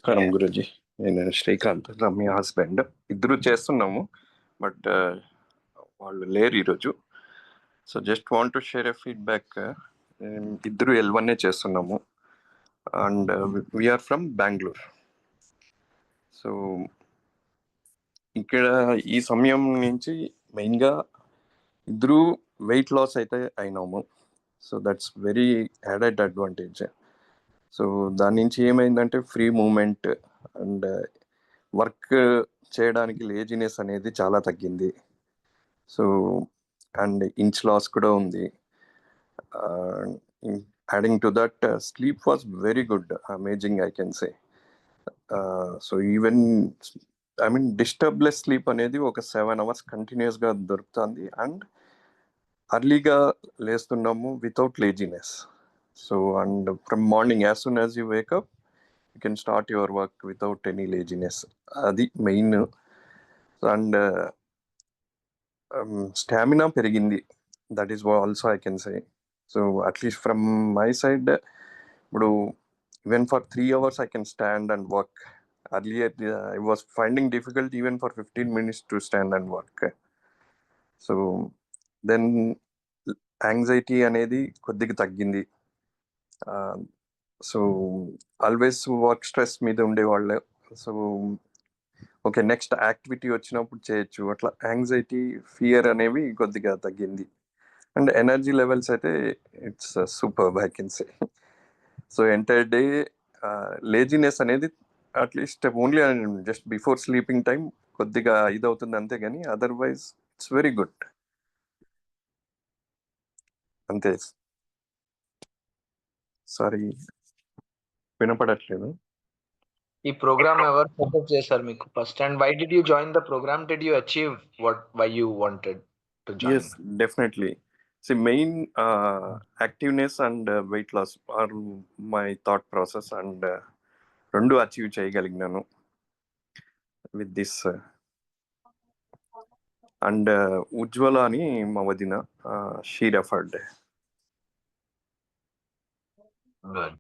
నమస్కారం గురుజీ. నేను శ్రీకాంత్, రమ్య హస్బెండ్. ఇద్దరు చేస్తున్నాము, బట్ వాళ్ళు లేరు ఈరోజు. So just want to share a feedback. ఇద్దరు L1 చేస్తున్నాము అండ్ వీఆర్ ఫ్రమ్ బెంగళూరు. సో ఇక్కడ ఈ సమయం నుంచి మెయిన్గా ఇద్దరు వెయిట్ లాస్ అయితే అయినాము. So that's very added advantage. So దాని నుంచి ఏమైందంటే ఫ్రీ మూమెంట్ అండ్ వర్క్ చేయడానికి లేజినెస్ అనేది చాలా తగ్గింది. సో అండ్ ఇంచ్ లాస్ కూడా ఉంది. Adding to that sleep was very good, amazing I can say. So even disturbless sleep అనేది ఒక 7 hours కంటిన్యూస్గా దొరుకుతుంది అండ్ అర్లీగా లేస్తున్నాము without laziness. So and from morning as soon as you wake up you can start your work without any laziness. అది main. And stamina పెరిగింది, that is also I can say. So at least from my side ఇప్పుడు even for 3 hours I can stand and work. Earlier I was finding difficult even for 15 minutes to stand and work. So then anxiety అనేది కొద్దిగా తగ్గింది. So always work stress మీద ఉండేవాళ్ళు. So okay, next activity వచ్చినప్పుడు చేయొచ్చు, అట్లా anxiety fear అనేవి కొద్దిగా తగ్గింది. అండ్ ఎనర్జీ లెవెల్స్ అయితే it's super I can say. So entire day laziness అనేది at least only just before sleeping time కొద్దిగా ఇదవుతుంది అంతే, కానీ అదర్వైజ్ ఇట్స్ వెరీ గుడ్ అంతే. సారీ, వినపడట్లేదు. ఈ ప్రోగ్రామ్ ఎవరు సపోర్ట్ చేశారు మీకు first, and why did you join the program? Did you achieve what why you wanted to join? Yes, definitely. See, main activeness and weight loss are my thought process, and రెండు achieve చేయగలిగినాను with this. And ఉజ్వల అని మా వదిన, she referred. Good.